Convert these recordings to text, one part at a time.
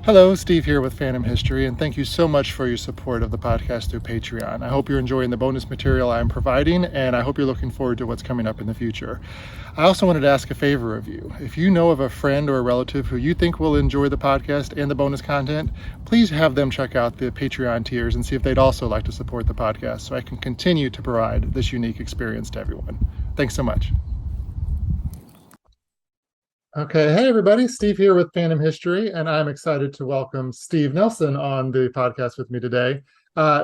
Hello, Steve here with Phantom History, and thank you so much for your support of the podcast through Patreon. I hope you're enjoying the bonus material I'm providing, and I hope you're looking forward to what's coming up in the future. I also wanted to ask a favor of you. If you know of a friend or a relative who you think will enjoy the podcast and the bonus content, please have them check out the Patreon tiers and see if they'd also like to support the podcast so I can continue to provide this unique experience to everyone. Thanks so much. Okay, hey everybody, Steve here with Phantom History, and I'm excited to welcome Steve Nelson on the podcast with me today.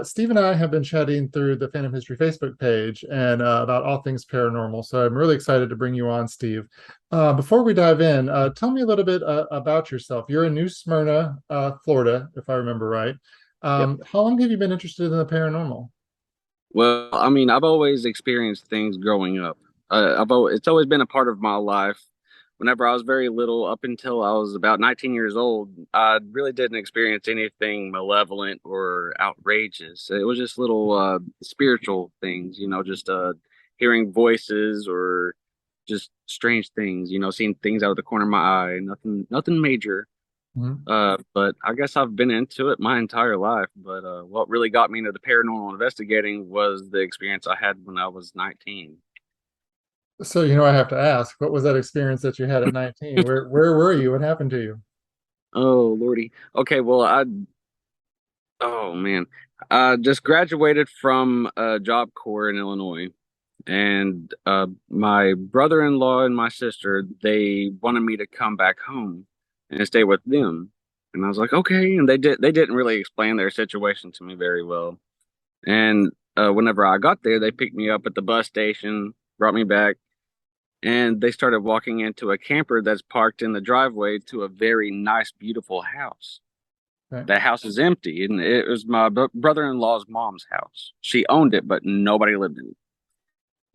Steve and I have been chatting through the Phantom History Facebook page and about all things paranormal, so I'm really excited to bring you on, Steve. Before we dive in, tell me a little bit about yourself. You're in New Smyrna, Florida, if I remember right. Yep. How long have you been interested in the paranormal? Well, I've always experienced things growing up. It's always been a part of my life. Whenever I was very little, up until I was about 19 years old, I really didn't experience anything malevolent or outrageous. It was just little spiritual things, just hearing voices or just strange things, seeing things out of the corner of my eye. Nothing major. Mhm. But I guess I've been into it my entire life. But what really got me into the paranormal investigating was the experience I had when I was 19. So, I have to ask, what was that experience that you had at 19? Where were you? What happened to you? Oh, Lordy. Okay, well, oh man, I just graduated from a job corps in Illinois, and my brother-in-law and my sister, they wanted me to come back home and stay with them. And I was like, okay. And they didn't really explain their situation to me very well. And whenever I got there, they picked me up at the bus station, brought me back, and they started walking into a camper that's parked in the driveway to a very nice, beautiful house. Okay. The house is empty, and it was my brother-in-law's mom's house. She owned it, but nobody lived in it.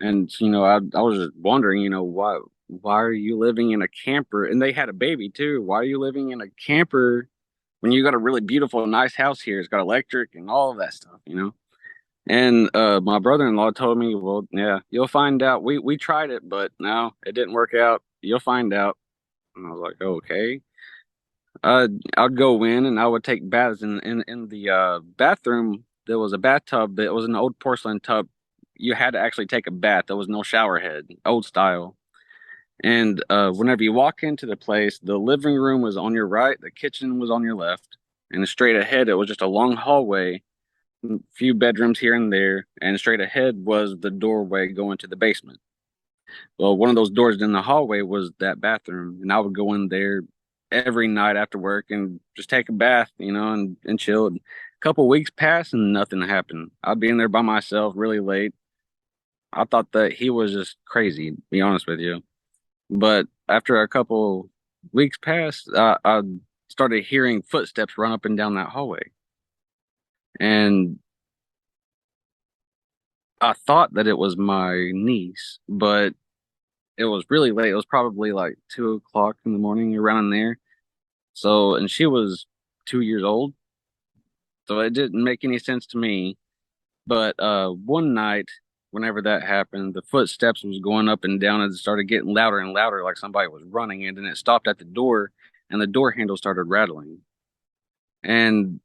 And I was just wondering, why are you living in a camper? And they had a baby too. Why are you living in a camper when you got a really beautiful, nice house here? It's got electric and all of that stuff. And my brother-in-law told me, "Well, yeah, you'll find out. We tried it, but no, it didn't work out. You'll find out." And I was like, "Okay." I'd go in and I would take baths in the bathroom. There was a bathtub. It was an old porcelain tub. You had to actually take a bath. There was no shower head, old style. And whenever you walk into the place, the living room was on your right, the kitchen was on your left, and straight ahead it was just a long hallway, few bedrooms here and there, and straight ahead was the doorway going to the basement. Well, one of those doors in the hallway was that bathroom, and I would go in there every night after work and just take a bath, and chill. A couple weeks passed and nothing happened. I'd be in there by myself really late. I thought that he was just crazy, to be honest with you. But after a couple weeks passed, I started hearing footsteps run up and down that hallway. And I thought that it was my niece, but it was really late. It was probably like 2 o'clock in the morning, around there. So, and she was 2 years old. So it didn't make any sense to me. But one night, whenever that happened, the footsteps was going up and down and it started getting louder and louder, like somebody was running. And then it stopped at the door and the door handle started rattling. And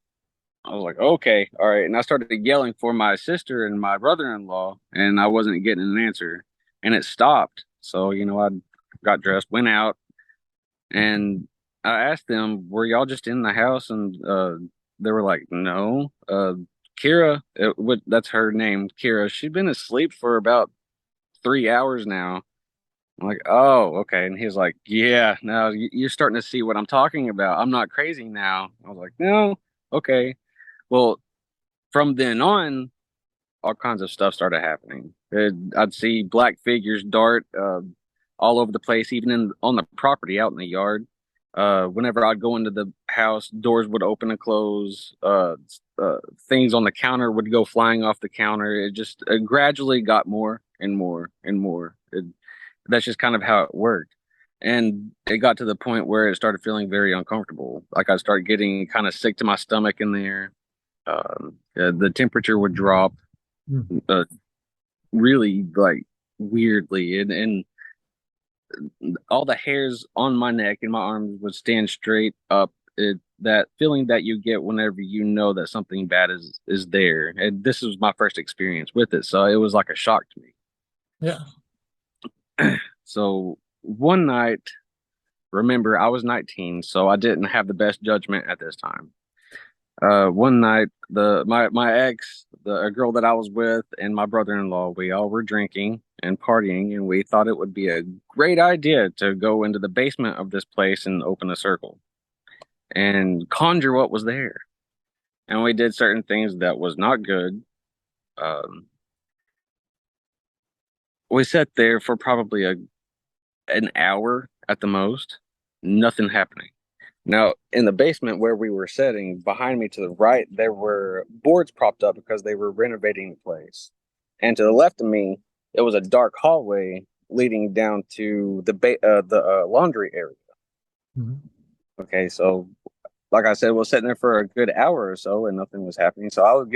I was like, okay, all right. And I started yelling for my sister and my brother-in-law, and I wasn't getting an answer. And it stopped. So, I got dressed, went out, and I asked them, were y'all just in the house? And they were like, no. Kira, that's her name, Kira. She'd been asleep for about 3 hours now. I'm like, oh, okay. And he's like, yeah, now you're starting to see what I'm talking about. I'm not crazy now. I was like, no, okay. Well, from then on, all kinds of stuff started happening. I'd see black figures dart all over the place, even on the property out in the yard. Whenever I'd go into the house, doors would open and close. Things on the counter would go flying off the counter. It just gradually got more and more and more. That's just kind of how it worked. And it got to the point where it started feeling very uncomfortable. Like I started getting kind of sick to my stomach in there. The temperature would drop uh, really like weirdly, and all the hairs on my neck and my arms would stand straight up. that feeling that you get whenever you know that something bad is there. And this was my first experience with it, so it was like a shock to me. Yeah. So one night, remember, I was 19, so I didn't have the best judgment at this time. One night, my ex, a girl that I was with, and my brother-in-law, we all were drinking and partying, and we thought it would be a great idea to go into the basement of this place and open a circle and conjure what was there. And we did certain things that was not good. Um, we sat there for probably an hour at the most, nothing happening. Now, in the basement where we were sitting, behind me to the right, there were boards propped up because they were renovating the place. And to the left of me, it was a dark hallway leading down to the laundry area. Mhm. Okay, so like I said, we was sitting there for a good hour or so, and nothing was happening. So I was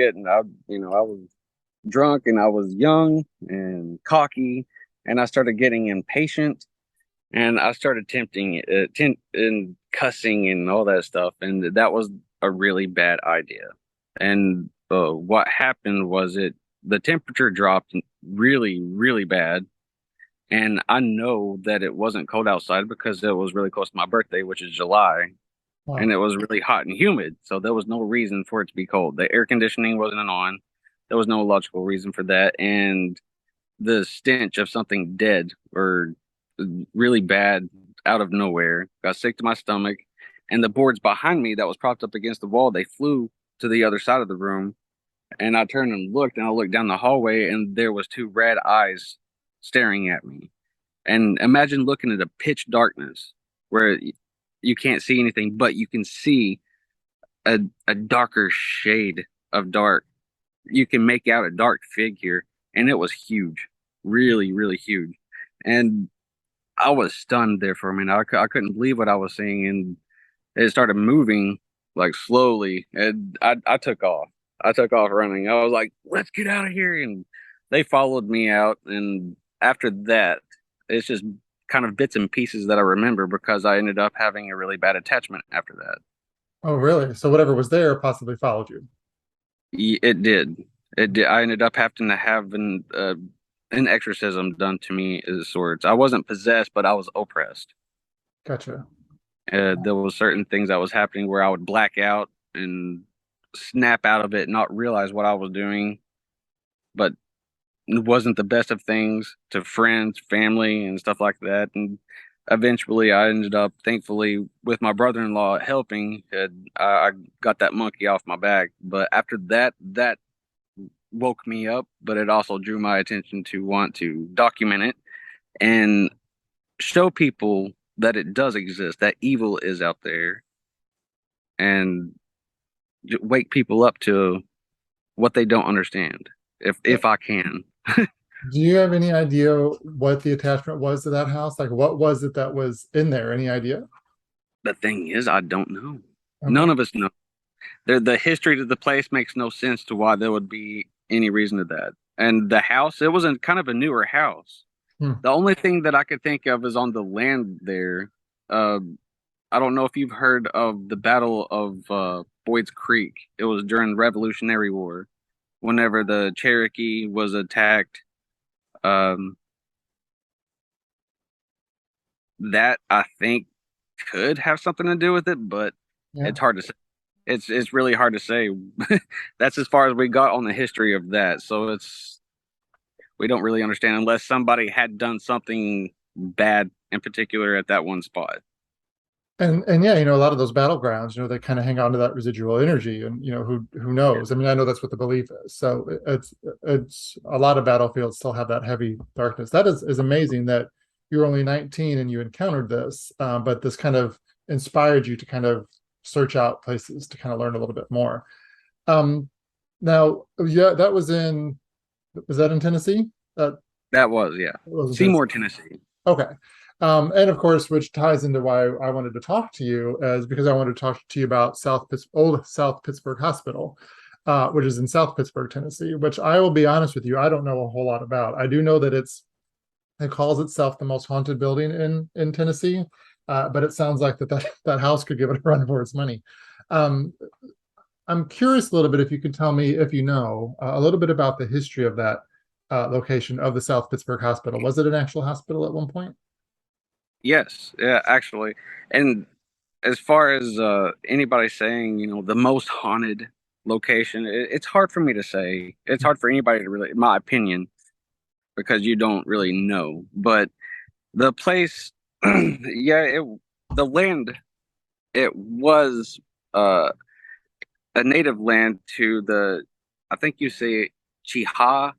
drunk and I was young and cocky, and I started getting impatient, and I started and cussing and all that stuff, and that was a really bad idea. And what happened was the temperature dropped really, really bad, and I know that it wasn't cold outside because it was really close to my birthday, which is July, and Wow. it was really hot and humid, so there was no reason for it to be cold. The air conditioning wasn't on. There was no logical reason for that, and the stench of something dead or really bad out of nowhere got sick to my stomach, and the boards behind me that was propped up against the wall, they flew to the other side of the room, and I turned and looked, and I looked down the hallway, and there was two red eyes staring at me. And imagine looking at a pitch darkness where you can't see anything, but you can see a darker shade of dark. You can make out a dark figure, and it was huge, really, really huge. And I was stunned there for a minute. I couldn't believe what I was seeing, and it started moving like slowly, and I took off. I took off running. I was like, "Let's get out of here!" And they followed me out. And after that, it's just kind of bits and pieces that I remember because I ended up having a really bad attachment after that. Oh, really? So whatever was there possibly followed you. It did. It did. I ended up having to have an exorcism done to me as sorts. I wasn't possessed, but I was oppressed. Gotcha. There was certain things that was happening where I would black out and snap out of it, not realize what I was doing, but it wasn't the best of things to friends, family, and stuff like that. And eventually, I ended up, thankfully, with my brother-in-law helping. I got that monkey off my back. But after that, that woke me up, but it also drew my attention to want to document it and show people that it does exist, that evil is out there, and wake people up to what they don't understand, if I can. Do you have any idea what the attachment was to that house? Like, what was it that was in there? Any idea? The thing is, I don't know. Okay. None of us know. The history of the place makes no sense to why there would be any reason to that. And the house, it was a kind of a newer house. Hmm. The only thing that I could think of is on the land there. Uh, I don't know if you've heard of the Battle of Boyd's Creek. It was during the Revolutionary War, whenever the Cherokee was attacked. Um, that I think could have something to do with it, but Yeah. it's hard to say. It's really hard to say. That's as far as we got on the history of that. So we don't really understand unless somebody had done something bad in particular at that one spot. And yeah, a lot of those battlegrounds, they kind of hang on to that residual energy, and who Yeah. knows? I mean, I know that's what the belief is. So it's a lot of battlefields still have that heavy darkness. That is amazing that you're only 19 and you encountered this, but this kind of inspired you to kind of search out places to kind of learn a little bit more. Um, Now, yeah, was that in Tennessee? That That was, yeah. was in Tennessee. Seymour, Tennessee. Okay. And of course, which ties into why I wanted to talk to you, is because I wanted to talk to you about Old South Pittsburg Hospital, which is in South Pittsburg, Tennessee, which I will be honest with you, I don't know a whole lot about. I do know that it calls itself the most haunted building in Tennessee, but it sounds like that house could give it a run for its money. Um, I'm curious a little bit if you could tell me, if you know, a little bit about the history of that location of the South Pittsburg Hospital. Was it an actual hospital at one point? Yes, yeah, actually. And as far as anybody saying, the most haunted location, it's hard for me to say. It's hard for anybody to really, in my opinion, because you don't really know. But the place, yeah, the land, it was uh, a native land to I think you say Chiha,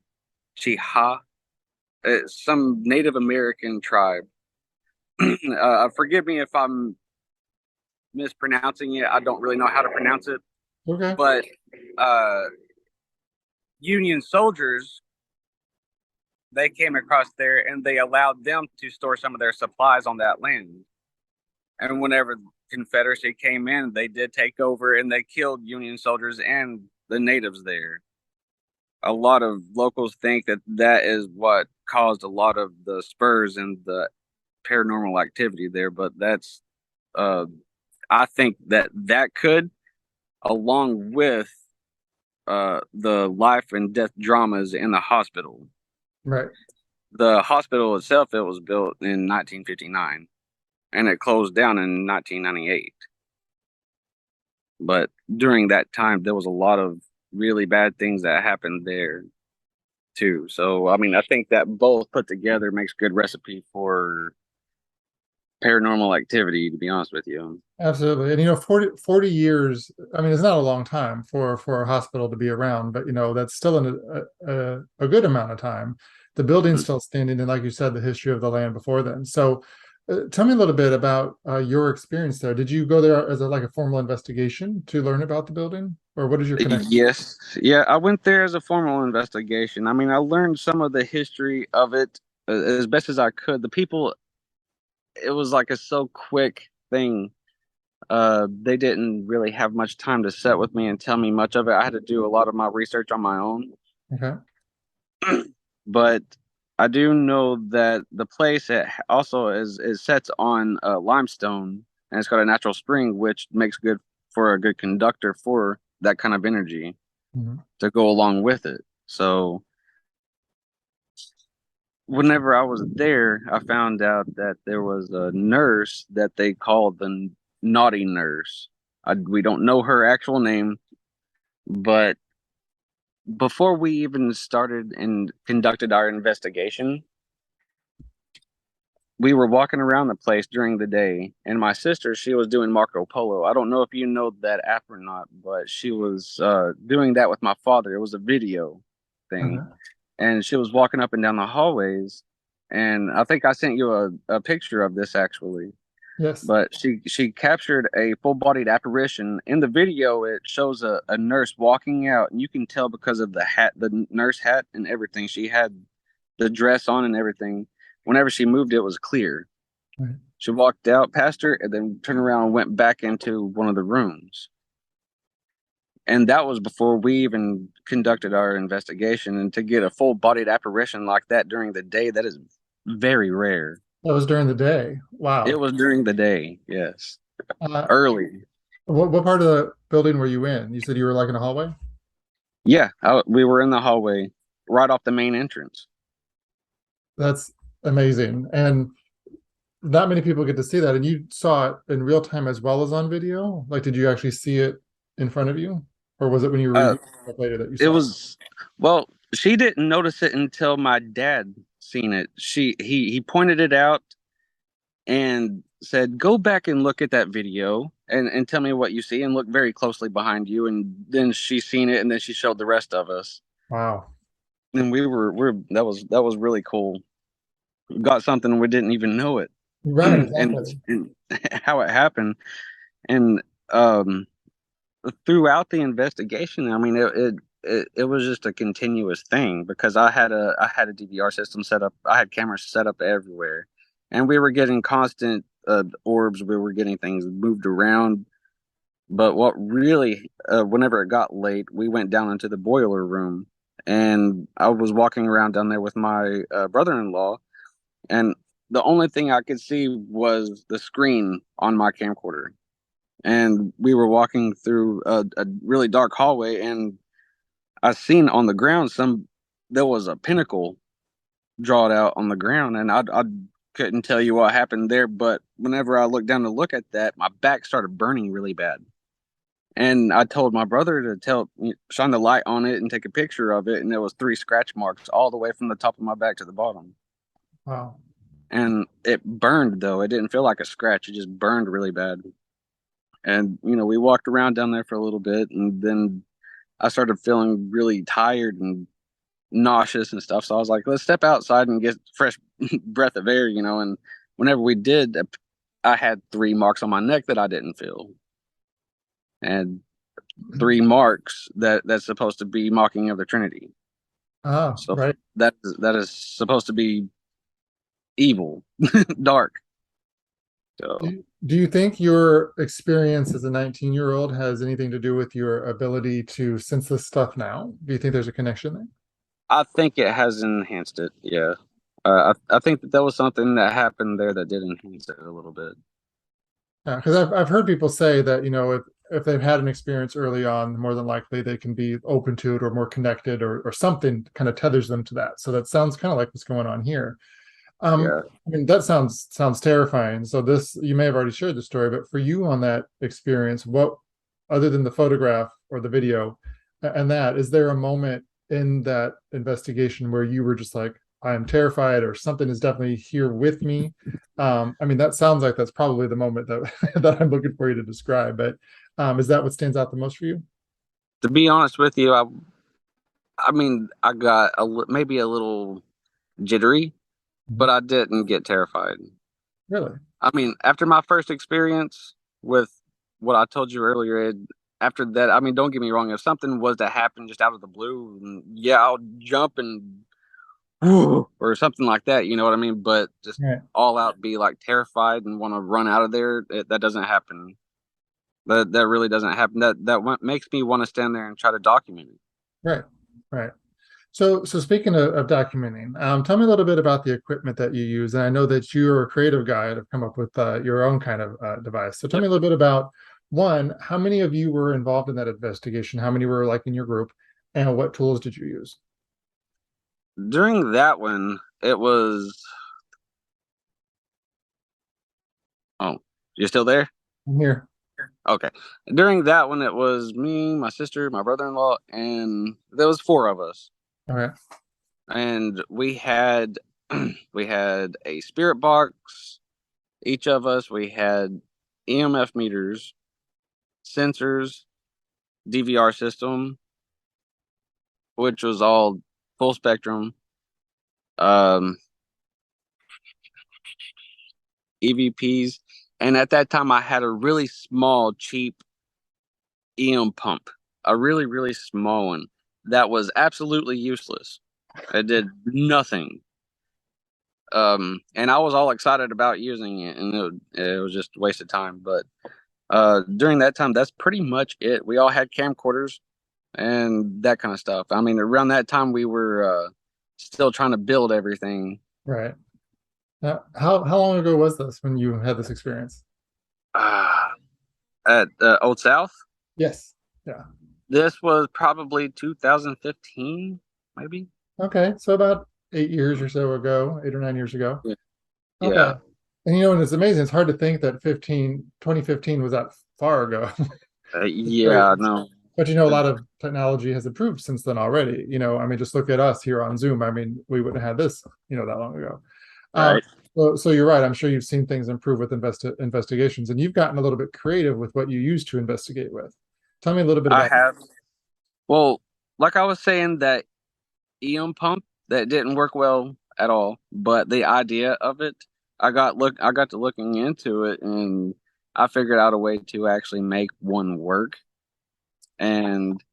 some Native American tribe. Forgive me if I'm mispronouncing it. I don't really know how to pronounce it, Okay. but uh, Union soldiers, they came across there and they allowed them to store some of their supplies on that land. And whenever Confederacy came in, they did take over and they killed Union soldiers and the natives there. A lot of locals think that that is what caused a lot of the spurs and the paranormal activity there, but uh, I think that that could, along with the life and death dramas in the hospital. Right. The hospital itself, it was built in 1959 and it closed down in 1998. But during that time, there was a lot of really bad things that happened there too. So, I mean, I think that both put together makes good recipe for paranormal activity, to be honest with you. Absolutely. And 40 years, I mean, it's not a long time for a hospital to be around, but that's still a good amount of time. The building's Mhm. still standing, and like you said, the history of the land before then. So, tell me a little bit about your experience there. Did you go there as like a formal investigation to learn about the building, or what is your connection? Yes. Yeah, I went there as a formal investigation. I mean, I learned some of the history of it as best as I could. The people, it was like a so quick thing. They didn't really have much time to sit with me and tell me much of it. I had to do a lot of my research on my own. Okay. But I do know that the place also is sets on limestone and it's got a natural spring, which makes good for a good conductor for that kind of energy Mhm. to go along with it. So whenever I was there, I found out that there was a nurse that they called the naughty nurse. We don't know her actual name, but before we even started and conducted our investigation, we were walking around the place during the day, and my sister, she was doing Marco Polo. I don't know if you know that app or not, but she was doing that with my father. It was a video thing, Okay. and she was walking up and down the hallways. And I think I sent you a picture of this actually. Yes. But she captured a full-bodied apparition. In the video, it shows a nurse walking out, and you can tell because of the hat, the nurse hat and everything. She had the dress on and everything. Whenever she moved, it was clear. Right. She walked out past her and then turned around and went back into one of the rooms. And that was before we even conducted our investigation. And to get a full-bodied apparition like that during the day, that is very rare. That was during the day. It Wow. was during the day, yes, Uh, early. what part of the building were you in? You said you were like in a hallway? Yeah, we were in the hallway right off the main entrance. That's amazing. And not many people get to see that. And you saw it in real time as well as on video? Like, did you actually see it in front of you? Or was it when you were Uh, reviewing it later that you it saw it? was well, she didn't notice it until my dad seen it. He pointed it out and said, "Go back and look at that video and tell me what you see and look very closely behind you." And then she seen it and then she showed the rest of us. Wow. And we're that was really cool. Got something we didn't even know it. Right, exactly. And how it happened. And um throughout the investigation, I mean, it was just a continuous thing because I had a DVR system set up. I had cameras set up everywhere, and we were getting constant orbs. We were getting things moved around. But what really, whenever it got late, we went down into the boiler room, and I was walking around down there with my brother-in-law, and the only thing I could see was the screen on my camcorder. and we were walking through a really dark hallway, and I seen on the ground there was a pinnacle drawn out on the ground, and I couldn't tell you what happened there, but whenever I looked down to look at that, my back started burning really bad. And I told my brother to shine the light on it and take a picture of it, and there was three scratch marks all the way from the top of my back to the bottom. Wow. And it burned though. It didn't feel like a scratch. It just burned really bad. And we walked around down there for a little bit, and then I started feeling really tired and nauseous and stuff. So I was like, let's step outside and get fresh breath of air, And whenever we did, I had three marks on my neck that I didn't feel, and three marks that's supposed to be mocking of the Trinity. Ah, So right. that is supposed to be evil, dark. So Do you think your experience as a 19-year-old has anything to do with your ability to sense this stuff now? Do you think there's a connection there? I think it has enhanced it. Yeah. I think that was something that happened there that did enhance it a little bit. Because I've heard people say that, if they've had an experience early on, more than likely they can be open to it or more connected, or something kind of tethers them to that. So that sounds kind of like what's going on here. Yeah. I mean, that sounds terrifying. So you may have already shared the story, but for you on that experience, what, other than the photograph or the video, and that, is there a moment in that investigation where you were just like, I am terrified, or something is definitely here with me? I mean, that sounds like that's probably the moment that that I'm looking for you to describe. But is that what stands out the most for you? To be honest with you, I mean, I got maybe a little jittery, but Mhm. I didn't get terrified. Really? I mean, after my first experience with what I told you earlier, after that, I mean, don't get me wrong. If something was to happen just out of the blue, yeah, I'll jump and or something like that. You know what I mean? But just Right. all out be like terrified and want to run out of there. That doesn't happen. That really doesn't happen. That makes me want to stand there and try to document it. Right. Right. So speaking of documenting, tell me a little bit about the equipment that you use. And I know that you're a creative guy and have come up with your own kind of device. So tell Yep. me a little bit about, one, how many of you were involved in that investigation? How many were like in your group? And what tools did you use? During that one, it was. Oh, you're still there? I'm here. Okay. During that one, it was me, my sister, my brother-in-law, and there was four of us. All right. And we had we had a spirit box. Each of us, we had EMF meters, sensors, DVR system, which was all full spectrum, um, EVPs, and at that time I had a really small, cheap EM pump, a really, really small one that was absolutely useless. It did nothing. And I was all excited about using it, and it was just a waste of time. But during that time, that's pretty much it. We all had camcorders and that kind of stuff. I mean, around that time, we were still trying to build everything. Right. Now, how long ago was this when you had this experience? Uh, at Old South, Yes. Yeah. this was probably 2015, maybe. Okay. So about 8 years or so ago, 8 or 9 years ago. Yeah. Okay. Yeah. And and it's amazing. It's hard to think that 2015 was that far ago. It's Yeah. crazy. No. But a lot of technology has improved since then already. I mean, just look at us here on Zoom. I mean, we wouldn't have had this, that long ago. Um, Right. so you're right. I'm sure you've seen things improve with investigations, and you've gotten a little bit creative with what you used to investigate with. Tell me a little bit I about that. have. Well, like I was saying, that EM pump that didn't work well at all, but the idea of it, I got to looking into it, and I figured out a way to actually make one work. And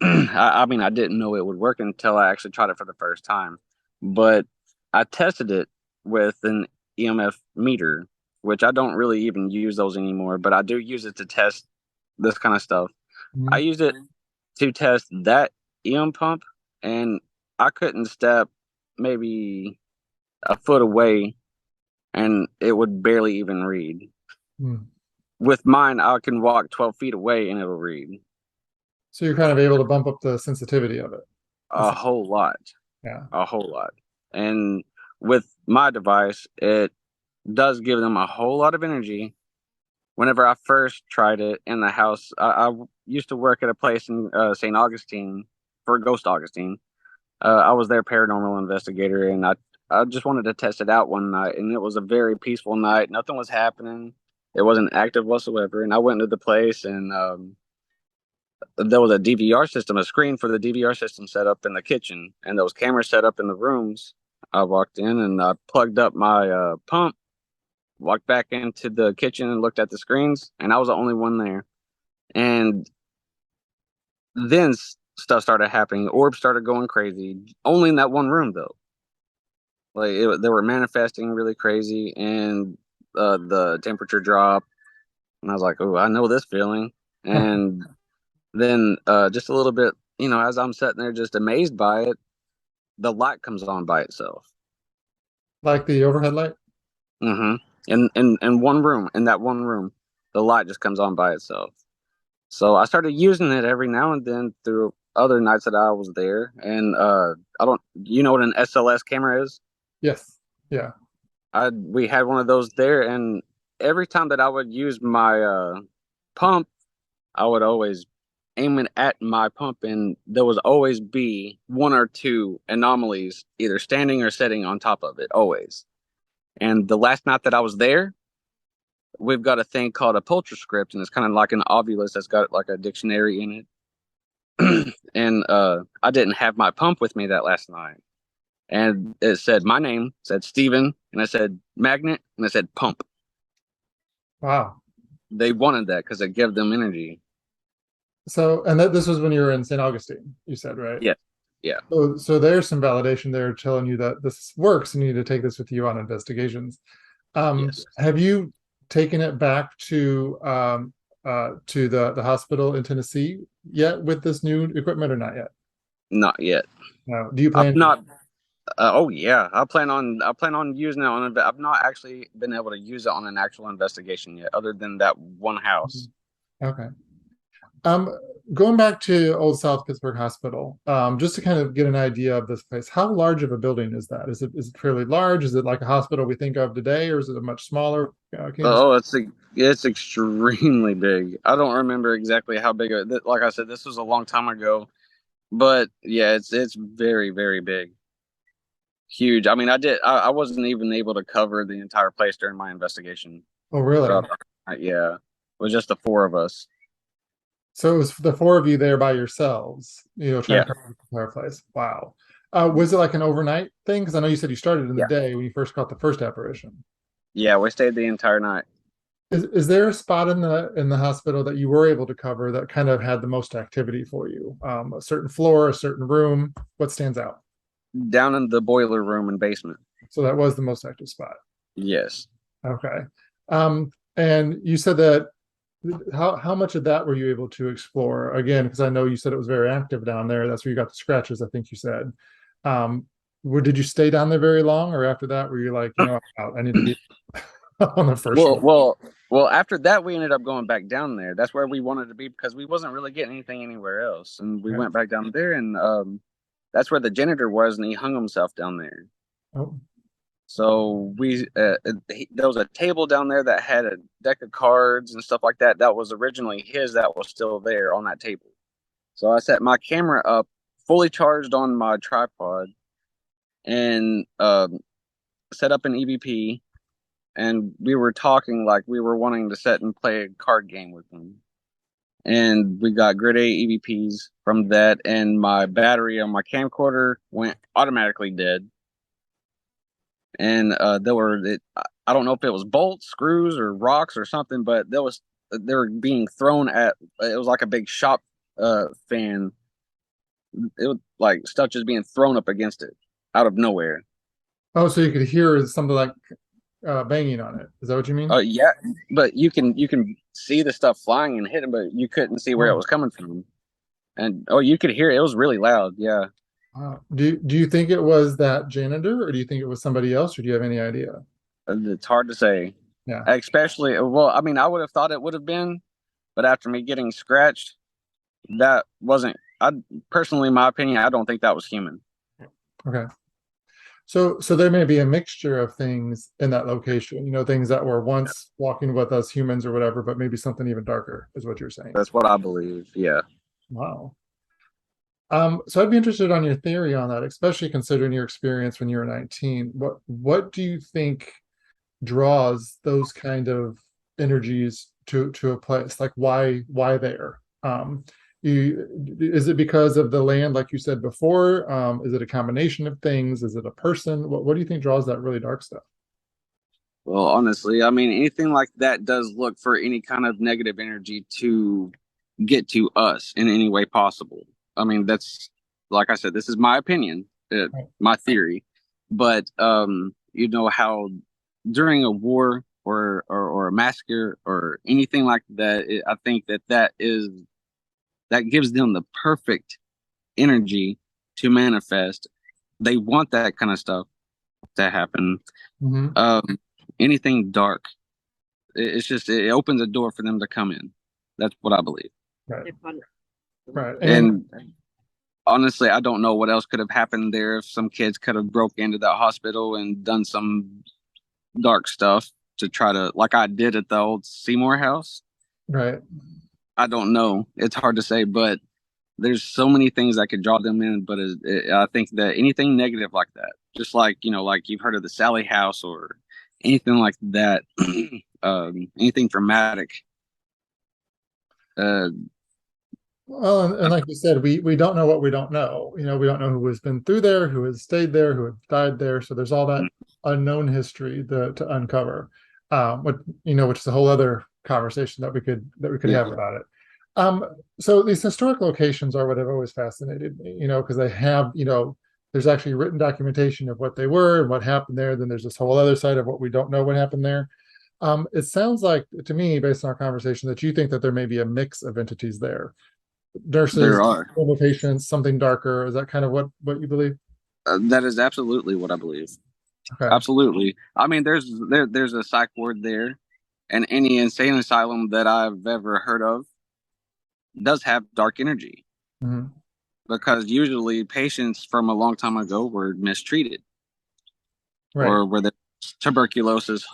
I mean, I didn't know it would work until I actually tried it for the first time. But I tested it with an EMF meter, which I don't really even use those anymore, but I do use it to test this kind of stuff. I Mhm. used it to test that EM pump, and I couldn't step maybe a foot away, and it would barely even read. Mhm. with mine, I can walk 12 feet away and it'll read So you're kind of able to bump up the sensitivity of it. a whole lot, Yeah. a whole lot. And with my device, it does give them a whole lot of energy. Whenever I first tried it in the house, I used to work at a place in St. Augustine for Ghost Augustine. I was their paranormal investigator, and I just wanted to test it out one night, and it was a very peaceful night. Nothing was happening. It wasn't active whatsoever. And I went into the place, and there was a DVR system, a screen for the DVR system set up in the kitchen, and there was cameras set up in the rooms. I walked in and I plugged up my pump, walked back into the kitchen and looked at the screens, and I was the only one there. And then stuff started happening. Orbs started going crazy. Only in that one room, though. They were manifesting really crazy, and the temperature dropped. And I was like, "Oh, I know this feeling." And then just a little bit, as I'm sitting there just amazed by it, the light comes on by itself. Like the overhead light? Mm-hmm. In one room, in that one room, the light just comes on by itself. So I started using it every now and then through other nights that I was there. And I don't, you know what an SLS camera is? Yes. Yeah. We had one of those there, and every time that I would use my pump, I would always aim it at my pump, and there would always be one or two anomalies, either standing or sitting on top of it, always. And the last night that I was there, we've got a thing called a PultraScript, and it's kind of like an Ovulus that's got like a dictionary in it. And I didn't have my pump with me that last night. And it said my name, said Steven, and I said magnet, and I said pump. Wow. They wanted that because it gave them energy. So, and this was when you were in St. Augustine, you said, right? Yeah. Yeah. So there's some validation there telling you that this works and you need to take this with you on investigations. Yes. Have you taken it back to the hospital in Tennessee yet with this new equipment or not yet? Not yet. No. Do you I'm plan to? not. Oh yeah, I plan on using it on. I've not actually been able to use it on an actual investigation yet, other than that one house. Okay. Um, Going back to Old South Pittsburg Hospital, just to kind of get an idea of this place, how large of a building is that? Is it fairly large? Is it like a hospital we think of today, or is it a much smaller? Can you just... Oh, it's extremely big. I don't remember exactly how big. Like I said, this was a long time ago, but yeah, it's very very big, huge. I mean, I wasn't even able to cover the entire place during my investigation. Oh, really? Throughout yeah, it was just the four of us. So it was the four of you there by yourselves, trying Yeah, to cover the entire place. Wow. Was it like an overnight thing? Because I know you said you started in the yeah, day when you first caught the first apparition. yeah. We stayed the entire night. Is there a spot in the hospital that you were able to cover that kind of had the most activity for you? A certain floor, a certain room? What stands out? Down in the boiler room and basement. So that was the most active spot. Yes. Okay. And you said that how much of that were you able to explore? Again, because I know you said it was very active down there. That's where you got the scratches, I think you said. Um, did you stay down there very long, or after that, were you like, I need to be on the first Well, floor? well, well. After that, we ended up going back down there. That's where we wanted to be because we wasn't really getting anything anywhere else, and we Okay. went back down there, and that's where the janitor was, and he hung himself down there. Oh, So there was a table down there that had a deck of cards and stuff like that. That was originally his. That was still there on that table. So I set my camera up, fully charged on my tripod, and set up an EVP. And we were talking like we were wanting to sit and play a card game with them. And we got grid A EVPs from that, and my battery on my camcorder went automatically dead. And I don't know if it was bolts, screws, or rocks or something, but they were being thrown at. It was like a big shop fan. It was like stuff just being thrown up against it out of nowhere. oh, so you could hear something like banging on it. Is that what you mean? Yeah, but you can see the stuff flying and hitting, but you couldn't see where it Oh, was coming from. And you could hear it. It was really loud. Yeah. wow. Do you think it was that janitor, or do you think it was somebody else, or do you have any idea? It's hard to say. Yeah. Especially, well, I mean, I would have thought it would have been, but after me getting scratched, that wasn't. I personally, in my opinion, I don't think that was human. Okay. So there may be a mixture of things in that location, things that were once walking with us humans or whatever, but maybe something even darker is what you're saying. That's what I believe. Yeah. Wow. So I'd be interested on your theory on that, especially considering your experience when you were 19. What do you think draws those kind of energies to a place? Like why there? Is it because of the land, like you said before? Is it a combination of things? Is it a person? What do you think draws that really dark stuff? Well, honestly, I mean, anything like that does look for any kind of negative energy to get to us in any way possible. I mean, that's like I said, this is my opinion, Right. my theory. But you know how during a war or a massacre or anything like that, I think that gives them the perfect energy to manifest. They want that kind of stuff to happen. Hmm. Um, Anything dark, it's just it opens a door for them to come in. That's what I believe. Right. Right. And And honestly, I don't know what else could have happened there if some kids could have broke into that hospital and done some dark stuff to try to, like I did at the old Seymour house. right. I don't know. It's hard to say, but there's so many things that could draw them in. But I think that anything negative like that, just like, like you've heard of the Sally house or anything like that, anything dramatic. Uh, Well, and like you said, we don't know what we don't know. We don't know who has been through there, who has stayed there, who has died there. So there's all that unknown history to uncover, which is a whole other conversation that we could yeah, have about it. So these historic locations are what have always fascinated me, because they have, there's actually written documentation of what they were and what happened there. Then there's this whole other side of what we don't know what happened there. It sounds like to me, based on our conversation, that you think that there may be a mix of entities there, nurses, there are. normal patients, something darker. Is that kind of what you believe? That is absolutely what I believe. Okay. Absolutely. I mean, there's a psych ward there, and any insane asylum that I've ever heard of does have dark energy Hmm. because usually patients from a long time ago were mistreated Right. or were there tuberculosis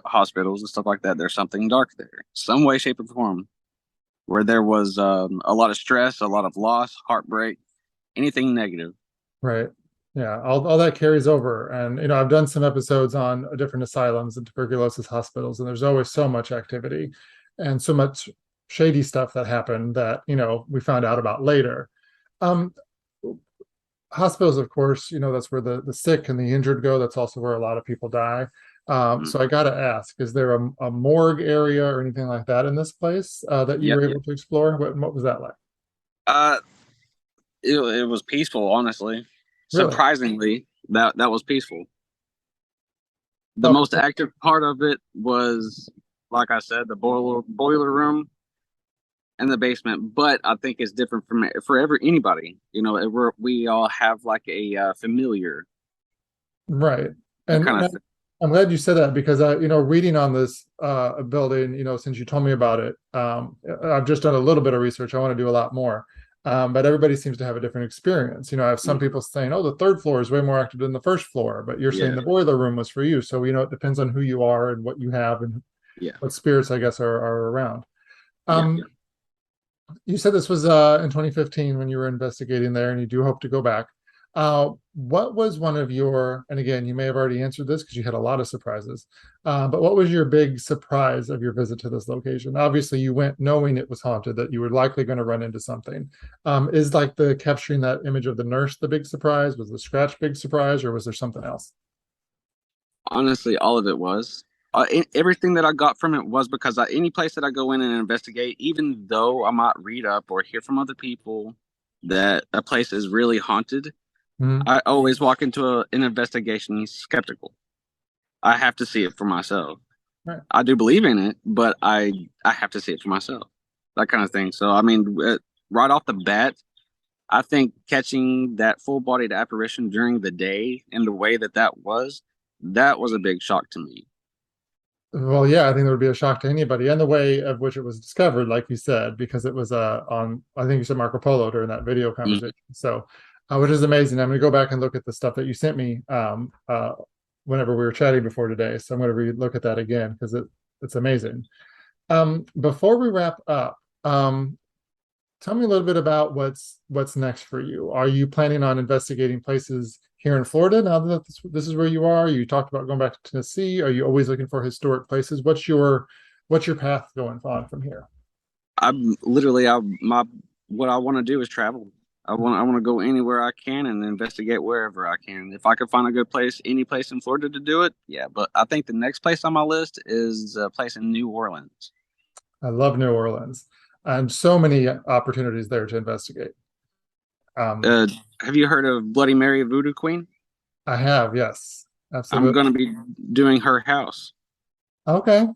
hospitals and stuff like that. There's something dark there, some way, shape, or form, where there was a lot of stress, a lot of loss, heartbreak, anything negative. Right. Yeah. All that carries over. And, I've done some episodes on different asylums and tuberculosis hospitals, and there's always so much activity and so much shady stuff that happened that, we found out about later. Um, Hospitals, of course, that's where the sick and the injured go. That's also where a lot of people die. Mm. So I got to ask, is there a morgue area or anything like that in this place that you Yeah, were yeah. able to explore? What was that like? Uh, it was peaceful, honestly. Really? Surprisingly, that was peaceful. The Oh, most active part of it was, like I said, the boiler room and the basement. But I think it's different from for anybody. We all have like a familiar right. that And, kind and of I'm thing. I'm glad you said that because reading on this building, since you told me about it, I've just done a little bit of research. I want to do a lot more. But everybody seems to have a different experience. I have some Mm, people saying, "Oh, the third floor is way more active than the first floor," but you're saying yeah, the boiler room was for you. So, it depends on who you are and what you have and yeah, what spirits, I guess, are around. yeah. Um, you said this was in 2015 when you were investigating there, and you do hope to go back. What was one of your, and again, you may have already answered this because you had a lot of surprises, but what was your big surprise of your visit to this location? Obviously, you went knowing it was haunted, that you were likely going to run into something. Is like the capturing that image of the nurse the big surprise? Was the scratch big surprise, or was there something else? Honestly, all of it was. Everything that I got from it was because any place that I go in and investigate, even though I might read up or hear from other people that a place is really haunted, Mhm. I always walk into an investigation skeptical. I have to see it for myself. Right. I do believe in it, but I have to see it for myself. That kind of thing. So I mean, right off the bat, I think catching that full-bodied apparition during the day and the way that was a big shock to me. Well, yeah, I think that would be a shock to anybody, and the way of which it was discovered, like you said, because it was on, I think you said Marco Polo during that video Mhm. conversation. So, which is amazing. I'm going to go back and look at the stuff that you sent me whenever we were chatting before today. So I'm going to look at that again because it's amazing. Before we wrap up, tell me a little bit about what's next for you. Are you planning on investigating places here in Florida now that this is where you are? You talked about going back to Tennessee. Are you always looking for historic places? What's your path going on from here? I'm literally, what I want to do is travel. I want to go anywhere I can and investigate wherever I can. If I could find a good place, any place in Florida to do it, yeah. But I think the next place on my list is a place in New Orleans. I love New Orleans, and so many opportunities there to investigate. Um, Uh, have you heard of Bloody Mary Voodoo Queen? I have, yes, I'm absolutely. going to be doing her house. Okay,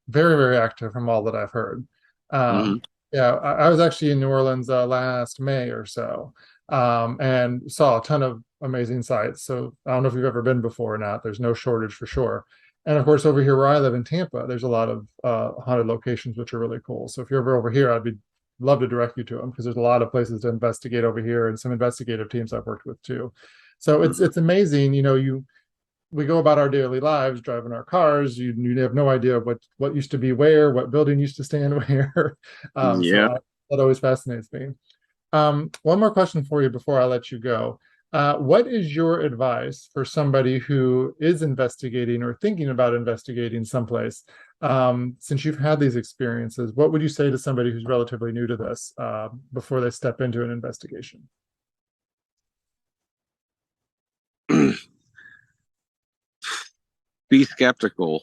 very, very active from all that I've heard. Hmm. Yeah, I was actually in New Orleans last May or so, and saw a ton of amazing sights. So I don't know if you've ever been before or not. There's no shortage for sure. And of course, over here where I live in Tampa, there's a lot of haunted locations which are really cool. So if you're ever over here, I'd be love to direct you to them because there's a lot of places to investigate over here and some investigative teams I've worked with too. So it's amazing. We go about our daily lives driving our cars. You have no idea what used to be where, what building used to stand where. Yeah. That always fascinates me. One more question for you before I let you go. What is your advice for somebody who is investigating or thinking about investigating someplace? Since you've had these experiences, what would you say to somebody who's relatively new to this before they step into an investigation? Be skeptical.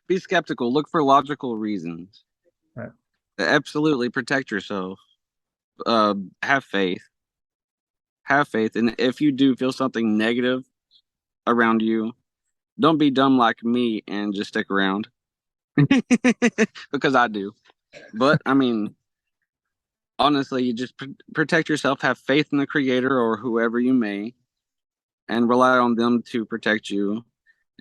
Be skeptical. Look for logical reasons. Right. Absolutely protect yourself. Uh, have faith. Have faith. And if you do feel something negative around you, don't be dumb like me and just stick around. Because I do. But I mean, honestly, you just protect yourself, have faith in the creator or whoever you may, and rely on them to protect you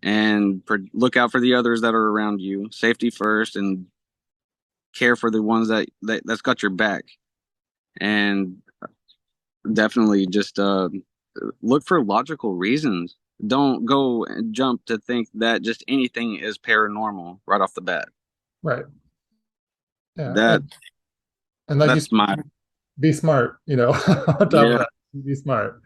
and look out for the others that are around you. Safety first and care for the ones that's got your back. And definitely just look for logical reasons. Don't go and jump to think that just anything is paranormal right off the bat. Right. Yeah. That And like you that's said, my be smart, on top of yeah. that, be smart.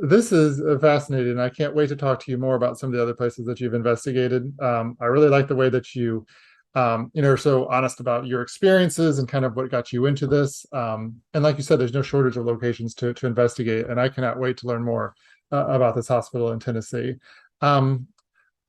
This is fascinating. I can't wait to talk to you more about some of the other places that you've investigated. I really like the way that are so honest about your experiences and kind of what got you into this. And like you said, there's no shortage of locations to investigate, and I cannot wait to learn more about this hospital in Tennessee. Um,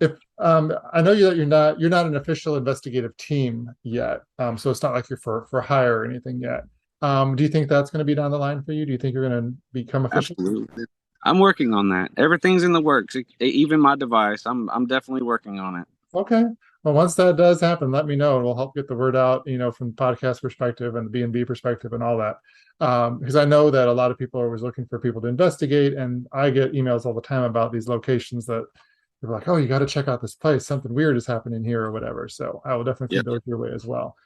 if I know that you're not an official investigative team yet, so it's not like you're for hire or anything yet. Do you think that's going to be down the line for you? Do you think you're going to become official? Absolutely. I'm working on that. Everything's in the works, even my device. I'm definitely working on it. Okay. Well, once that does happen, let me know, and we'll help get the word out, from the podcast perspective and the B&B perspective and all that. Because I know that a lot of people are always looking for people to investigate, and I get emails all the time about these locations that they're like, "Oh, you got to check out this place. Something weird is happening here, or whatever." So I will definitely Yep. feed those your way as well.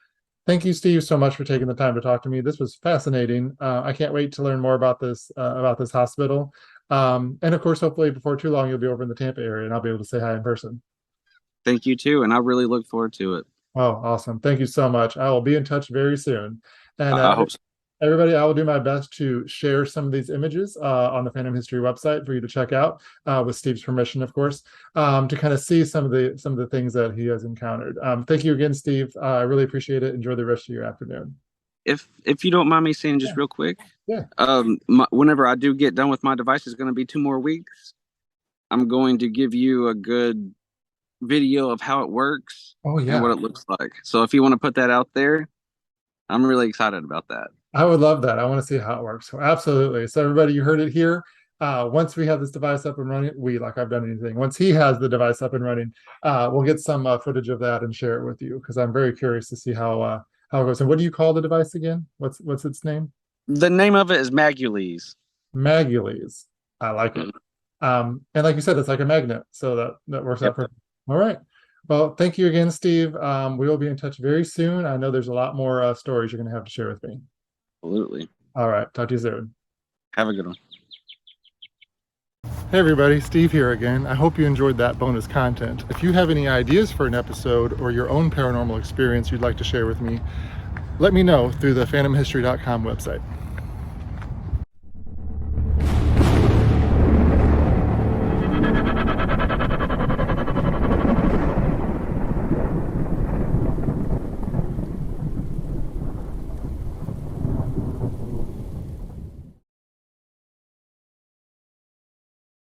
Thank you, Steve, so much for taking the time to talk to me. This was fascinating. I can't wait to learn more about this hospital. And of course, hopefully before too long, you'll be over in the Tampa area, and I'll be able to say hi in person. Thank you too, and I really look forward to it. Oh, awesome. Thank you so much. I will be in touch very soon. And I hope so. everybody, I will do my best to share some of these images on the Phantom History website for you to check out, with Steve's permission, of course, to kind of see some of the things that he has encountered. Thank you again, Steve. I really appreciate it. Enjoy the rest of your afternoon. If you don't mind me saying Yeah, just real quick, yeah. whenever I do get done with my device, it's going to be 2 more weeks. I'm going to give you a good video of how it works Oh, and what yeah. it looks like. So if you want to put that out there, I'm really excited about that. I would love that. I want to see how it works. So absolutely. So everybody, you heard it here. Once we have this device up and running, like I've done anything. Once he has the device up and running, we'll get some footage of that and share it with you because I'm very curious to see how it goes. And what do you call the device again? What's its name? The name of it is Magules. Magules. I like it. Mhm. And like you said, it's like a magnet, so that works out Yep. perfect. All right. Well, thank you again, Steve. We will be in touch very soon. I know there's a lot more stories you're going to have to share with me. Absolutely. All right. Talk to you soon. Have a good one. Hey everybody, Steve here again. I hope you enjoyed that bonus content. If you have any ideas for an episode or your own paranormal experience you'd like to share with me, let me know through the phantomhistory.com website.